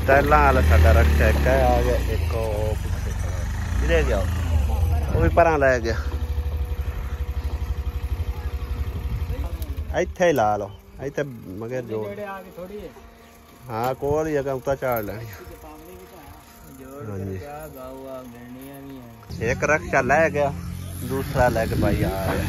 टाइलों वाला साडा रक्षा एक है आ गया, एक ले गया वो भी परा लै गया। इत्थे ही ला लो इत्थे मगर जो हाँ कोल ही अगर उतना चाड़ लैनी। एक रक्षा लै गया दूसरा लैके भाई आ रहा।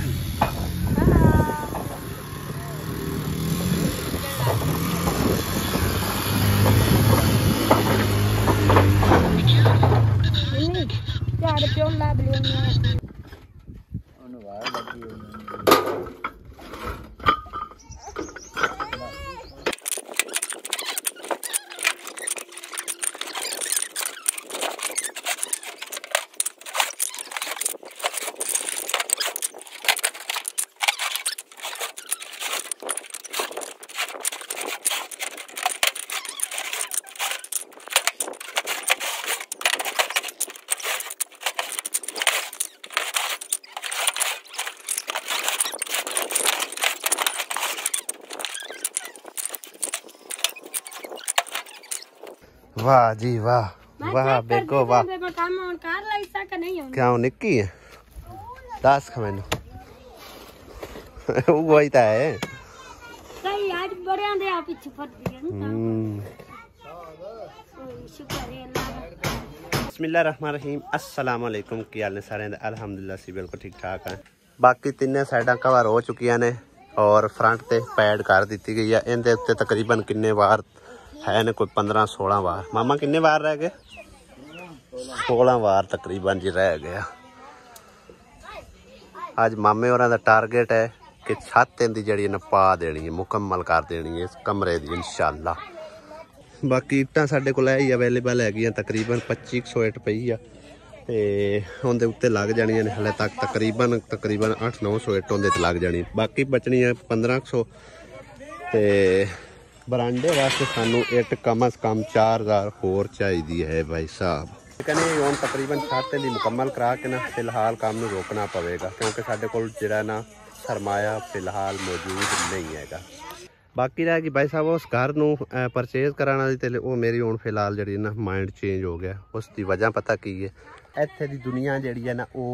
वाह जी वाह वाह बेगो वाह क्या निक्की है दस ख मैनू वही तो है बिस्मिल्लाह रहमान रहीम अस्सलाम वालेकुम की हाल ने सारे अल्हम्दुलिल्लाह सी बिल्कुल ठीक ठाक है। बाकी तीन साइडां कवर हो चुकियां ने और फ्रंट ते पैड कर दी गई है। इनके उत्ते तकरीबन किन्ने वार है ने कोई 15-16 वार। मामा किन्ने वार रह गए 16 वार तकरीबन जी रह गया। आज मामे होरां दा टारगेट है कि छत इनकी जड़ी ने पा देनी है मुकम्मल कर देनी है इस कमरे की इंशाअल्लाह। बाकी इट्टां साडे कोल ही अवेलेबल है तकरीबन 2500 इट पई आ ते उनके उत्ते लग जानियां ने हले तक तकरीबन 800-900 इट उनके लग जानी। बाकी बचनी है 1500 ते बरांडे वास्ते सानू इट कम अज कम 4000 होर चाहिए है भाई साहब। कहने हम तकरीबन छत दी मुकम्मल करा के ना फिलहाल काम नू रोकना पवेगा क्योंकि साडे कोल जिहड़ा ना सरमाया फिलहाल मौजूद नहीं हैगा। बाकी रह गई भाई साहब उस घर नू परचेज कराना दी ते वो मेरी हुण फिलहाल जिहड़ी ना माइंड चेंज हो गया। उसकी वजह पता की है इत्थे दी दुनिया जिहड़ी है ना वो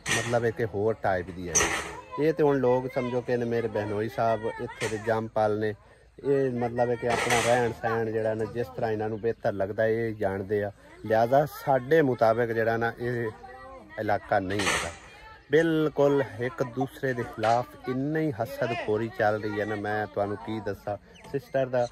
मतलब एक होर टाइप दी है। ये तो हुण लोग समझो कि मेरे बहनोई साहब इत्थे दे जमपल ने ये मतलब है कि अपना रहन सहन जिहड़ा ना जिस तरह इन्हां नूं बेहतर लगता है ये जानते आ। लिहाजा साडे मुताबिक जिहड़ा ना ये इलाका नहीं है बिल्कुल एक दूसरे के खिलाफ इन्नी ही हसद खोरी चल रही है ना। मैं तुहानूं की दसा सिस्टर का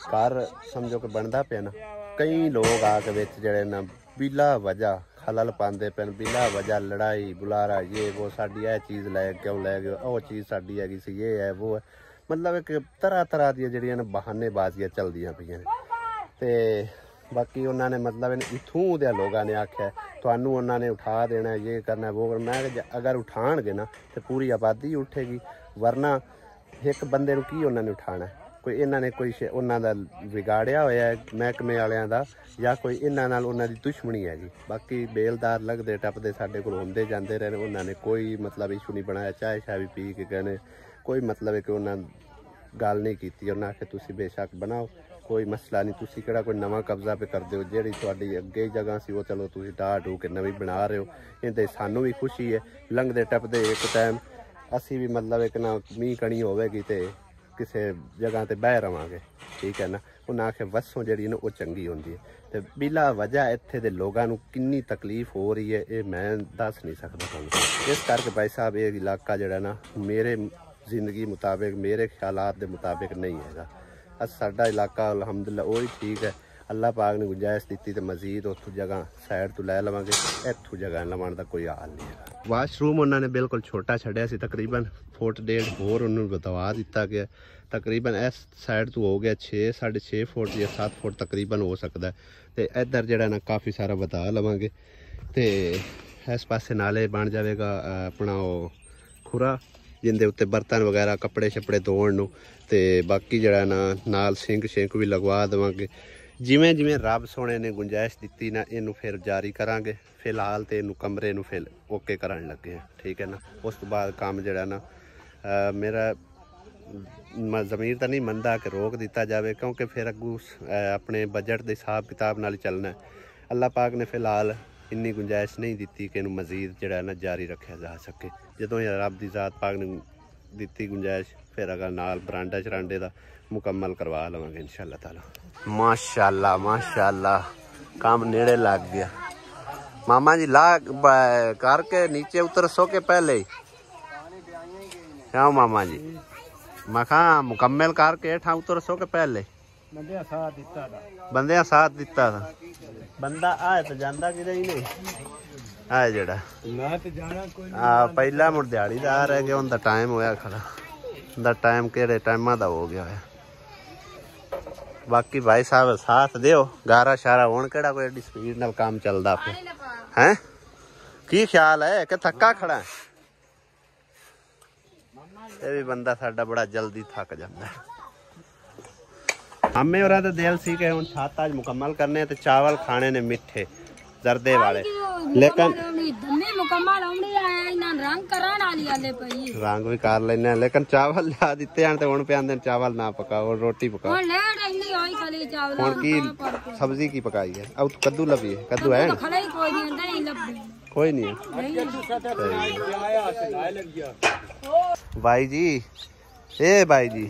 घर समझो कि बनता पे ना कई लोग आके विच जिहड़े ना बिला वजह खलल पाते पे बिला वजह लड़ाई बुलारा ये वो साडी यह चीज़ लै क्यों लै गए वो चीज़ साडी हैगी सी ये है वो है मतलब एक तरह तरह दी जिहड़ियां ने बहानेबाजियां चलदियां पईयां ने। ते बाकी उन्होंने मतलब इत्थों दे लोगों ने आख्या तुहानू उन्होंने उठा देना ये करना वो करना। मैं अगर उठाणगे ना तो पूरी आबादी उठेगी वरना एक बंदे नूं की उन्होंने उठाना कोई इन्होंने कोई उन्हों का बिगाड़िया होया महकमे वालियां दा या कोई इन्हां नाल उन्हां दी दुश्मनी हैगी। बाकी बेलदार लगदे टपदे साडे कोल आउंदे जांदे रहे उन्होंने कोई मतलब इशू नहीं बनाया। चाय शाय भी पी के कहने कोई मतलब है कि उन्होंने गल नहीं की। उन्हें आखे तुसी बेशक बनाओ कोई मसला नहीं तुसी किहड़ा कोई नवा कब्जा पे करते हो जिहड़ी तुहाडी अगे जगह सी वो चलो तुसी ढाह ढू के नवी बना रहे हो। इहदे सानू भी खुशी है लंघदे टपदे एक टाइम असी भी मतलब एक ना मींह कणी होवेगी तो किसी जगह ते बह रवांगे ठीक है ना। उन्हें आखे वसों जिहड़ी ना वो चंगी होंदी है तो बिला वजह इत्थे दे लोगां नूं किन्नी तकलीफ हो रही है ये मैं दस नहीं सकदा तुहानूं। इस करके भाई साहब ये इलाका जिहड़ा ना मेरे जिंदगी मुताबिक मेरे ख्यालात के मुताबिक नहीं है। साडा इलाका अलहमदुलिल्लाह वही ठीक है। अल्लाह पाक ने गुंजाइश दी तो मजीद उतों जगह साइड तो लै लवांगे इत्थों जगह लवाण का कोई हाल नहीं है। वाशरूम उन्होंने बिल्कुल छोटा छड्डिया सी तकरीबन 1.5 फुट होर उन्होंने बतवा दिता गया। तकरीबन इस साइड तो हो गया 6-6.5 फुट या 7 फुट तकरीबन हो सकता है। तो इधर जरा ना काफ़ी सारा बता लवांगे तो इस पासे नाले बन जाएगा अपना वो खुरा जिंदे उत्ते बर्तन वगैरह कपड़े शपड़े धोण नूं ते बाकी जड़ा ना नाल सिंक शिंक भी लगवा देवांगे जिमें जिमें रब सोने ने गुंजाइश दी ना इनू फिर जारी करांगे। फिलहाल तो इनू कमरे नूं फिर ओके करन लगे हैं ठीक है ना। उस तो बाद काम जड़ा ना मेरा ਜ਼ਮੀਰ ਤਾਂ ਨਹੀਂ ਮੰਨਦਾ ਕਿ ਰੋਕ ਦਿੱਤਾ ਜਾਵੇ, ਕਿਉਂਕਿ ਫਿਰ ਅੱਗੂ ਆਪਣੇ ਬਜਟ ਦੇ ਹਿਸਾਬ ਕਿਤਾਬ ਨਾਲ ਚੱਲਣਾ। ਅੱਲਾਹ ਪਾਕ ਨੇ ਫਿਲਹਾਲ ਇੰਨੀ ਗੁੰਜਾਇਸ਼ ਨਹੀਂ ਦਿੱਤੀ ਕਿ ਇਹਨੂੰ ਮਜ਼ੀਦ ਜਿਹੜਾ ਨਾ ਜਾਰੀ ਰੱਖਿਆ ਜਾ ਸਕੇ। ਜਦੋਂ ਇਹ ਰੱਬ ਦੀ ਜ਼ਾਤ ਪਾਕ ਨੇ ਦਿੱਤੀ ਗੁੰਜਾਇਸ਼, ਫਿਰ ਅਗਰ ਨਾਲ ਬਰਾਂਡਾ ਚਰਾਂਡੇ ਦਾ ਮੁਕੰਮਲ ਕਰਵਾ ਲਵਾਂਗੇ इंशाअल्लाह ताला। माशाअल्लाह माशाअल्लाह काम नेड़े लग गया। मामा जी ला करके नीचे उतर सो के पहले ही क्या मामा जी मखा मुकम्मल करके हेठा उतर सो के पहले बंदे साथ दिता था। बंदा आए तो जांदा किते ही नहीं आए जेड़ा पहला मुड़ दिहाड़ीदार है कि उनका टाइम होया खड़ा, उनका टाइम केड़े टाइमा दा हो गया है। बाकी भाई साहब साथ दियो, गारा शारा हुण केड़ा कोई एडी स्पीड नाल काम चलदा पे हैं। की ख्याल है कि थक्का खड़ा है? ये भी बंदा साडा बड़ा जल्दी थक जाता है। हमें और तो दिल सी के हुण छत अज मुकम्मल करने ते चावल खाने ने मिठे जरदे वाले, लेकिन रंग भी कर लेने, लेकिन चावल ला दिते हैं तो हुण पे आंदे चावल ना पकाओ रोटी पकाओ। हुण की सब्जी की पकाई है? अब कद्दू लभी है, कद्दू है कोई नहीं है। भाई जी ए भाई जी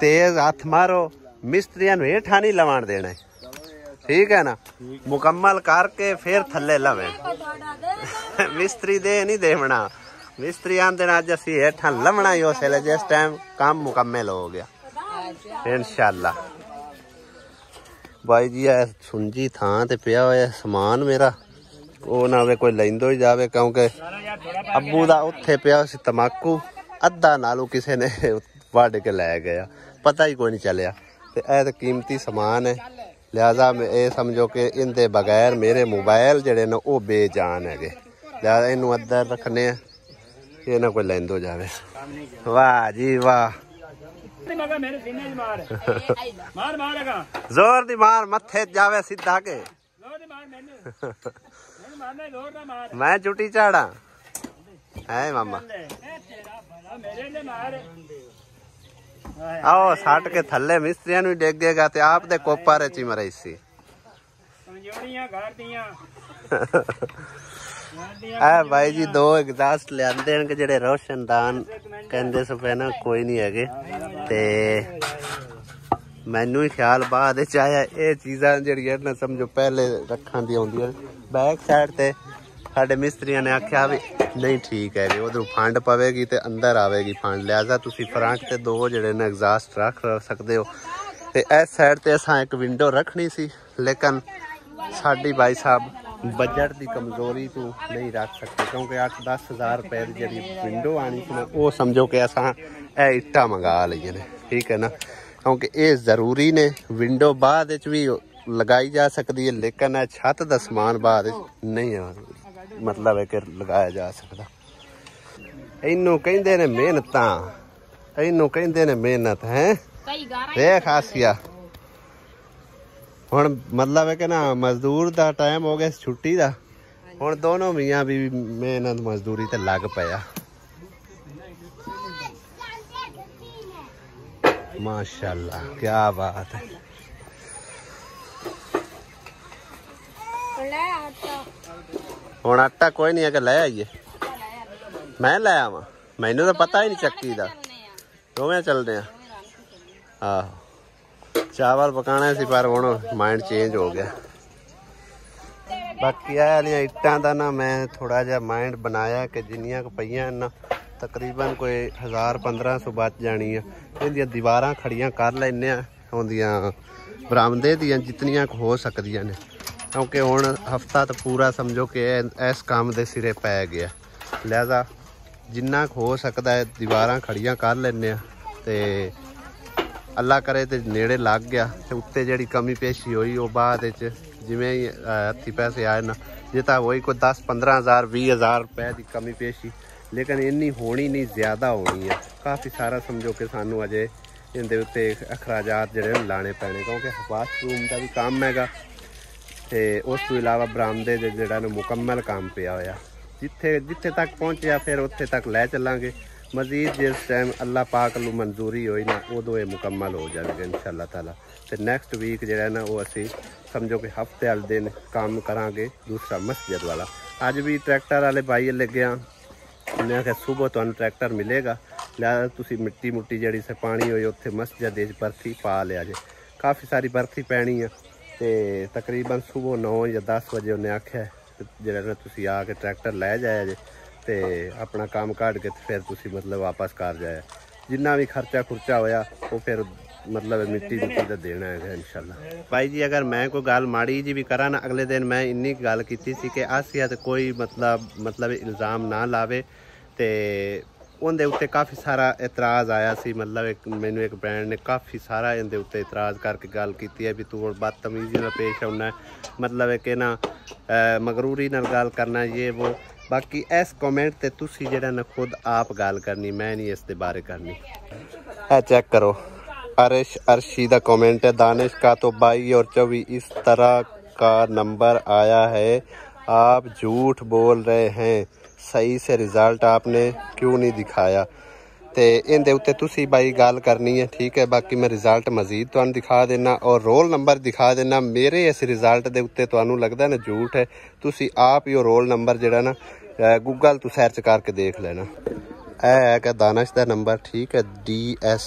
तेज हाथ मारो, मिस्त्रियां नूं हेठा नहीं लवाण देना, ठीक है ना? मुकम्मल करके फिर थल्ले लवे। मिस्त्री दे नहीं देवना, मिस्त्री आंदे अज असीं हेठा लवना ही उस वेले जिस टाइम काम मुकम्मल हो गया इंशाअल्लाह। भाई जी ए सुंजी थां ते पिया होया समान मेरा, ਉਹ ਨਾ ਵੇ ਕੋਈ ਲੈਂਦੋ ਹੀ ਜਾਵੇ, ਕਿਉਂਕਿ ਅੱਬੂ ਦਾ ਉੱਥੇ ਪਿਆ ਸੀ ਤਮਾਕੂ, ਅੱਧਾ ਨਾਲੋਂ ਕਿਸੇ ਨੇ ਵੱਢ ਕੇ ਲੈ ਗਿਆ, ਪਤਾ ਹੀ ਕੋਈ ਨਹੀਂ ਚੱਲਿਆ। ਤੇ ਇਹ ਤਾਂ ਕੀਮਤੀ ਸਮਾਨ ਹੈ, ਲਿਹਾਜ਼ਾ ਇਹ ਸਮਝੋ ਕਿ ਇਹਦੇ ਬਗੈਰ ਮੇਰੇ ਮੋਬਾਈਲ ਜਿਹੜੇ ਨੇ ਉਹ ਬੇਜਾਨ ਹੈਗੇ, ਲਿਹਾਜ਼ਾ ਇਹਨੂੰ ਅੰਦਰ ਰੱਖਣੇ ਆ, ਇਹ ਨਾ ਕੋਈ ਲੈਂਦੋ ਜਾਵੇ। ਵਾਹ ਜੀ ਵਾਹ ਜ਼ੋਰ ਦੀ ਮਾਰ ਮੱਥੇ ਜਾਵੇ ਸਿੱਧਾ ਕੇ मैं चुटी चाड़ा है मामा। आओ सट के थले मिस्त्रियां भी डेगेगा ते आप दे कोपर च मरे सी। भाई जी दो एग्जास्ट लियाते हैं जेडे रोशनदान कहंदे से पे ना कोई नहीं है ते मैनू ही ख्याल बाद आया ये चीज़ां जिहड़ियां ना समझो पहले रखण दी आउंदियां। बैक साइड ते साडे मिस्त्रियां ने आख्या भी नहीं ठीक है, उधर फंड पवेगी तो अंदर आवेगी फंड, लिहाजा तुसी फ्रंट ते दो जिहड़े ने एग्जास्ट रख सकते हो। तो इस साइड ते असां एक विंडो रखनी सी, लेकिन साडी भाई साहब बजट की कमजोरी तो नहीं रख सकते, क्योंकि 8-10 हज़ार रुपए की जी विंडो आनी सी ना, वो समझो कि असां इट्टां मंगा लईआं ने, ठीक है ना, क्योंकि ये जरूरी ने। विंडो बाद भी लगाई जा सकती है, लेकिन छत का समान बाद नहीं है, मतलब है कि लगाया जा सकता। इनू कहंदे ने मेहनत, इनू कहंदे ने मेहनत है। देख आसिया हुण मतलब है कि ना मजदूर का टाइम हो गया छुट्टी का, हुण दोनों मियाँ भी मेहनत मजदूरी ते लग पाया। माशाल्लाह क्या बात है। हुण आटा कोई नहीं है कि ले आइए, मैं ले आवा, मैनू तो पता ही नहीं चक्की का, दोवें चलते हैं। आहो चावल पकाने सी पर हुण माइंड चेंज हो गया। बाकी आलियां इट्टां दा ना मैं थोड़ा जिहा माइंड बनाया कि जिन्नियां पईयां ना तकरीबन कोई 1000-1500 बच जानी है, इहदियां दीवारां खड़ियां कर लैने होंदियां बरामदे दियां जितनियां हो सकदियां ने, क्योंकि हुण हफ्ता तो पूरा समझो कि इस काम दे सिरे पै गया, लिहाजा जिन्ना हो सकता है दीवारां खड़ियां कर लैने। ते अल्लाह करे तो नेड़े लग गया, तो उत्ते जिहड़ी कमी पेशी हुई वो बाद जिवें ही हत्थी पैसे आए ना, जे तां वही कोई 10-15 हज़ार 20 हज़ार रुपए की कमी पेशी, लेकिन इन्नी होनी नहीं, ज़्यादा होनी है। काफ़ी सारा समझो कि सानू अजे इहदे उत्ते अखराजात जिहड़े लाने पैने, क्योंकि वाशरूम का भी काम हैगा ते उस तो इलावा बरामदे जिहड़ा मुकम्मल काम पिया होया। जिथे जिथे तक पहुँचे फिर उत्थे तक लै चलांगे, मजीद जिस टाइम अल्लाह पाक नूं मंजूरी होई ना उदों ये मुकम्मल हो जाएगा इंशाअल्लाह ताला। तो नैक्सट वीक जो है ना वो असी समझो कि हफ्ते वाले दिन काम करांगे दूसरा मस्जिद वाला। अज भी ट्रैक्टर वाले भाई लगे हाँ, उन्हें आख्या सुबह तुहानूं ट्रैक्टर मिलेगा, लिहाजा तुसी मिट्टी मुट्टी जिहड़ी से पानी होए उत्थे मस्जिद दे बरसी पा लिया जे। काफ़ी सारी बरसी पैनी है तो तकरीबन सुबह 9 या 10 बजे उन्हें आख्या जिहड़ा ना तुसी आके ट्रैक्टर लै जाया जे ते अपना काम काट के फिर तुसी मतलब वापस कर जाए। जिन्ना भी खर्चा खुर्चा होया वो फिर मतलब मिट्टी मुट्टी तो देना है इंशाल्लाह। भाई जी अगर मैं कोई गल माड़ी जी भी करा ना, अगले दिन मैं इन्नी गल की सी कि आसिया तो कोई मतलब इल्ज़ाम ना लावे। तो उनके उत्ते काफ़ी सारा एतराज़ आया सी, मतलब एक मैनू एक ब्रांड ने काफ़ी सारा इनके उत्ते एतराज़ करके गल की है भी तू बदतमीजी नाल पेश आना है, मतलब है कि ना मगरूरी नाल गल करना ये वो। बाकी इस कमेंट ते तुसी जेड़ा ना खुद आप गल करनी, मैं नहीं इस दे बारे करनी। चेक करो अरिश अर्शी दा कमेंट है, दानिश का तो 22 और 24 इस तरह का नंबर आया है, आप झूठ बोल रहे हैं, सही से रिज़ल्ट आपने क्यों नहीं दिखाया। तो इनके उत्ते तुसी भाई गल करनी है, ठीक है। बाकी मैं रिज़ल्ट मजीद तुहानूं दिखा देना और रोल नंबर दिखा देना। मेरे इस रिज़ल्ट के उत्ते तुहानूं लगदा ना झूठ है, तुसी आप ही रोल नंबर जिहड़ा ना गूगल तो सर्च करके देख लेना। है कि दानिश का नंबर, ठीक है, DS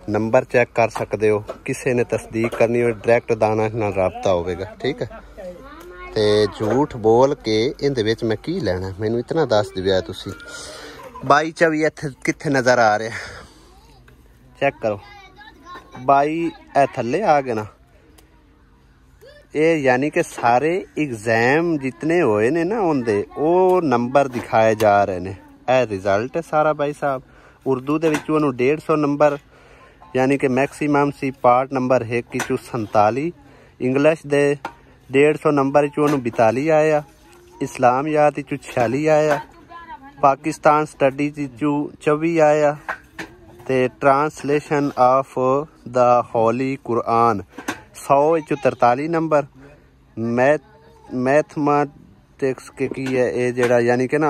नंबर चेक कर सकते हो। किसी ने तस्दीक करनी हो डायरैक्ट दानिश नाल राबता होगा, ठीक है। तो झूठ बोल के इहदे विच मैं की लैना, मैनू इतना दस दिया तुसी। 22-24 इत्थे कित्थे नज़र आ रहा, चेक करो 22 ए थल्ले आ गए ना, ये यानी कि सारे एग्जाम जितने होए ने ना उनके वो नंबर दिखाए जा रहे हैं। यह रिजल्ट है सारा भाई साहब। उर्दू के 150 नंबर यानी कि मैक्सीमम सी पार्ट नंबर 147, इंग्लिश दे 150 नंबर 42 आया, इस्लाम याद 46 आया, पाकिस्तान स्टडी 24 आया, ते translation of the Holi Quran 100 43 number, mathematics के की है ये जड़ा यानी कि ना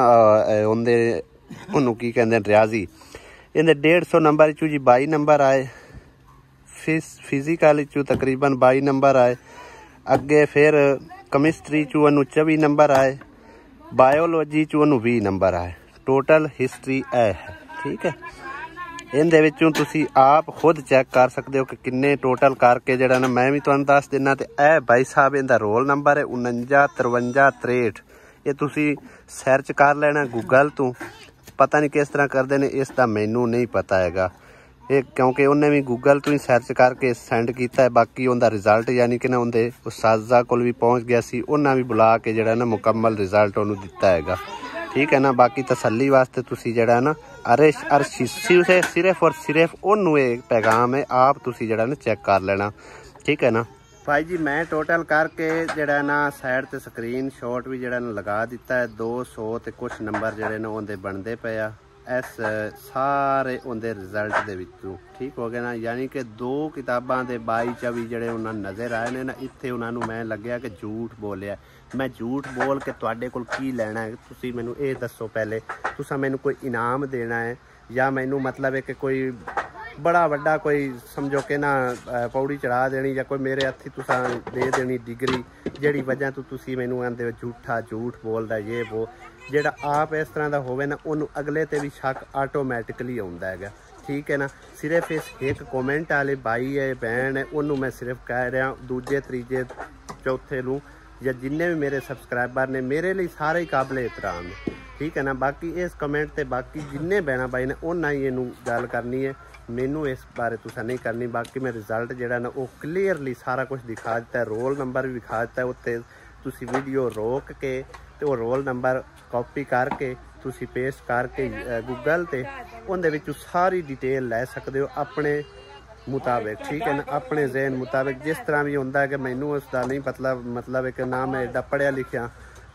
उनके उन्होंने की कहते हैं रियाजी, इन्हें 150 नंबर 22 नंबर आए, फिजिकल तकरीबन 22 नंबर आए, अगे फिर केमिस्ट्री 24 नंबर आए, बायोलॉजी 20 नंबर आए, टोटल हिस्ट्री है, ठीक है। इनदे विचों तुसी आप खुद चेक कर सकते हो कि किन्ने टोटल करके जड़ा ना मैं भी तुहानूं दस देना। तो यह भाई साहब इनका रोल नंबर है 49 53 63। ये तुसी सर्च कर लेना गूगल तो, पता नहीं किस तरह करते हैं इसका मैनू नहीं पता हैगा ये, क्योंकि उन्हें भी गूगल तो ही सर्च करके सेंड किया है। बाकी उनका रिजल्ट यानी कि ना उनके उस्तादा कोल भी पहुँच गया सी, उन्हें भी बुला के जड़ा ना मुकम्मल रिजल्ट उन्होंने दिता हैगा, ठीक है ना। बाकी तसल्ली वास्ते तुसी जड़ा ना अर्शी से सिर्फ और सिर्फ उन्होंने एक पैगाम है, आप तुसी जड़ा ना चेक कर लेना, ठीक है ना। भाई जी मैं टोटल करके जड़ा ना साइड ते स्क्रीन शॉट भी जड़ा ना लगा दिता है। 200 ते कुछ नंबर जड़े ना उनके बनते पे आ इस सारे उनके रिजल्ट दे विचों, ठीक हो गया ना। यानी कि 2 किताबां दे 22-24 जड़े उन्होंने नज़र आए ने ना, इत्थे उन्होंने मैं लग्या कि झूठ बोलिया। मैं झूठ बोल के तुहाडे कोल की लैना है, तुसी मैनू ये दसो पहले, तुसा मैनू कोई इनाम देना है या मैनू मतलब है कि कोई बड़ा वड्डा कोई समझो कि ना पौड़ी चढ़ा देनी या कोई मेरे हत्थी तुसा दे देनी डिग्री जिहड़ी वजह तो तुसी मैनू आंदे झूठा झूठ बोलदा ये वो। जेड़ा आप इस तरह का होवे ना उन्होंने अगले ते भी शक आटोमैटिकली आउंदा हैगा, ठीक है ना। सिर्फ इस एक कॉमेंट वाले भाई है भैन है उन्होंने मैं सिर्फ कह रहा, दूजे तीजे चौथे नूं या जिन्ने भी मेरे सबसक्राइबर ने मेरे लिए सारे ही काबिल एहतराम है, ठीक है ना। बाकी इस कमेंट ते बाकी जिन्ने भैन भाई ने उन्हें ही इनू गल करनी है, मैनू इस बारे तुसा नहीं करनी। बाकी मैं रिजल्ट जड़ा ना वो क्लीयरली सारा कुछ दिखा दिता है, रोल नंबर भी दिखा दिता है। उत्ते तुसी वीडियो रोक के तो वो रोल नंबर कॉपी करके तुसी पेस्ट करके गूगल ते उनदे विचों सारी डिटेल लै सकते हो अपने मुताबिक, ठीक है ना, अपने जहन मुताबिक। जिस तरह भी होंदा है कि मैनू उसका नहीं मतलब है कि ना मैं एडा पढ़िया लिखिया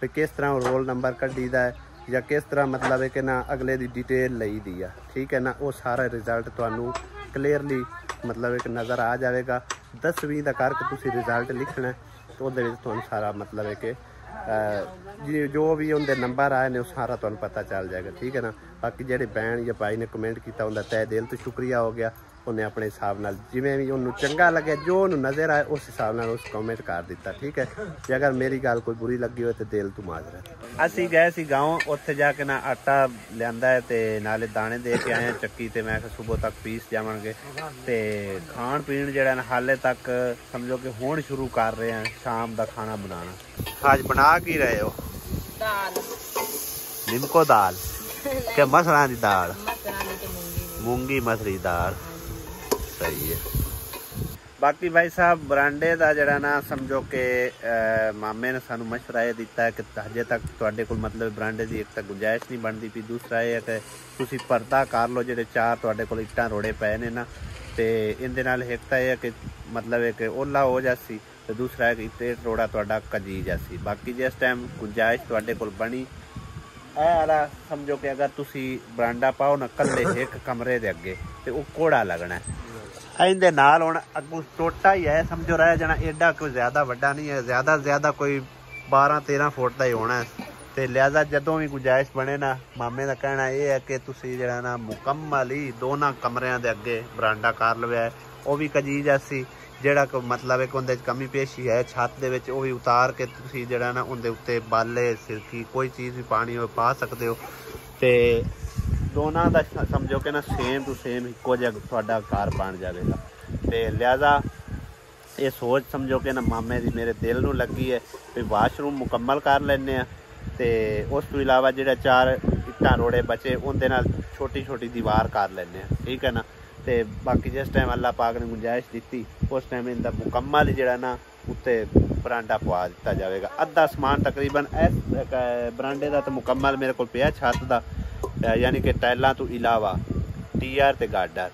भी किस तरह रोल नंबर कड्डी दा है या किस तरह मतलब है कि ना अगले दी डिटेल लई दी है, ठीक है ना। वो सारा रिजल्ट तुहानू क्लीयरली मतलब एक नज़र आ जाएगा। 10-20 का करके तुसी रिजल्ट लिखना है तो उहदे विच तुहानू सारा मतलब है कि जी जो भी उनके नंबर आए ने सारा तुहानू पता चल जाएगा, ठीक है ना। बाकी जेडे भैन या भाई ने कमेंट किया उनका तय दिल तो शुक्रिया हो गया। उन्हें अपने हिसाब नाल जिवें भी उन्होंने चंगा लगे जो उन्होंने नज़र आए उस हिसाब नाल उस कमेंट कर दिता, ठीक है। जे अगर मेरी गल कोई बुरी लगी हो तो दिल तो माजरा। असी गए सी गाँव, उत्थे जाके ना आटा लियांदा है ते नाले दाने दे के आए चक्की ते मैं सुबह तक पीस जावांगे ते खाण पीण जेड़ा ना हाले तक समझो कि हुण शुरू कर रहे हैं शाम का खाना बनाना। आज बना की रहे हो? दाल, निमको दाल क्या मसरा दी दाल, मूंगी मसरी दाल, सही है। बाकी भाई साहब बरांडे का जरा ना समझो कि मामे ने सानू मशवरा ये दिता है कि हजे तक तुहाडे कोल मतलब बरांडे की एक तो गुंजाइश नहीं बनती पी, दूसरा ये है कि तुसी पर्दा कर लो जेडे चार तुहाडे कोल इट्टां रोड़े पे ने ना, ते इहदे नाल एक तो यह कि मतलब एक ओला हो जासी ते दूसरा है कि इट रोड़ा तुहाडा कजी जासी। बाकी जिस टाइम गुंजाइश तुहाडे कोल बनी वाला समझो कि अगर तुसी बरांडा पाओ ना कल्ले एक कमरे दे अगे ते वो कोड़ा लगना है। इहदे नाल हुण अगू टोटा ही है समझो रह जाना, एडा कोई ज्यादा वड्डा नहीं है, ज्यादा से ज्यादा कोई 12-13 फुट का ही होना है। तो लिहाजा जदों भी गुंजाइश बने ना मामे का कहना यह है कि तुसी जिहड़ा ना मुकम्मल ही दोनों कमरियां दे अगे बरांडा कर लवे है, वो भी कजी जासी जेड़ा को मतलब है कि उनदे कमी पेशी है छत दे विच वो भी उतार के तुसी जेड़ा ना उनदे उत्ते बाले सिरकी कोई चीज़ भी पानी हो पा सकते हो। ते दोनों का समझो कि ना सेम टू सेम इक्को जिहा तुहाडा घर बन जाएगा। तो लिहाजा ये सोच समझो कि ना मामे की मेरे दिल नूं लगी है भी वाशरूम मुकम्मल कर लैने। तो उस तो इलावा जो 4 इट्टां रोड़े बचे उनके नाल छोटी छोटी दीवार कर लैने, ठीक है ना। तो बाकी जिस टाइम अल्लाह पाक ने गुंजाइश दी उस टाइम इनका मुकम्मल जड़ा ना उत्ते बरांडा पवा दिता जाएगा। अद्धा समान तकरीबन इस बरांडे का तो मुकम्मल मेरे को पिया छत का, यानी कि टाइलों तो इलावा टीआर ते गार्डर,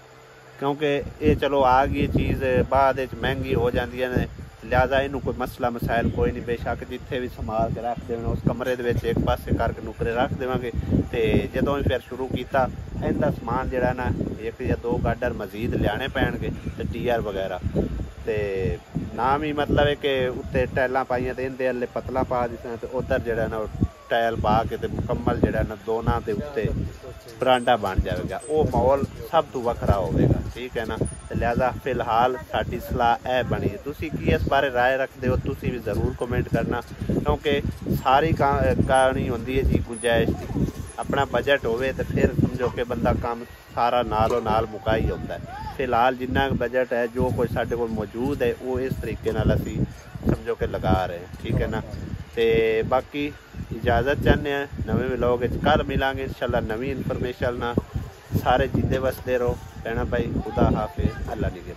क्योंकि ये चलो आ गई चीज़ बाद महंगी हो जाती है, लिहाजा इनू कोई मसला मसाइल कोई नहीं, बेशक जिथे भी संभाल के रख देना उस कमरे दे विच एक पासे करके नुकरे रख देवांगे। तो जदों भी फिर शुरू किया इनका समान जड़ा ना 1 या 2 गार्डर मजीद लियाने पैणगे ते टीआर वगैरह। तो नाम ही मतलब है कि उत्ते टाइलां पाइयां ते इहदे अल्ले पतला पा दित्ता ते उधर जड़ा ना टाइल पा के ते मुकम्मल जड़ा ना दोनों के उत्ते बरांडा बन जाएगा, वो माहौल सब तो वखरा होगा, ठीक है ना। तो लिहाजा फिलहाल साडी सलाह यह बनी, तुसी की इस बारे राय रखते हो तुसी भी ज़रूर कमेंट करना, क्योंकि सारी कहानी होंदी है जी गुंजाइश की। अपना बजट होवे तो फिर समझो कि बंदा काम सारा नालों नाल मुका ही होता है। फिलहाल जिन्ना बजट है जो कुछ साडे कोल मौजूद है वो इस तरीके नाल असी समझो कि लगा रहे हैं, ठीक है ना। तो बाकी इजाज़त चाहते हैं, नवे व्लॉग कल मिलांगे इंशाल्लाह नवी इन्फॉर्मेशन ना। सारे जिंदे वसदे रहो, कहना भाई खुदा हाफिज़, अल्लाह निगरान।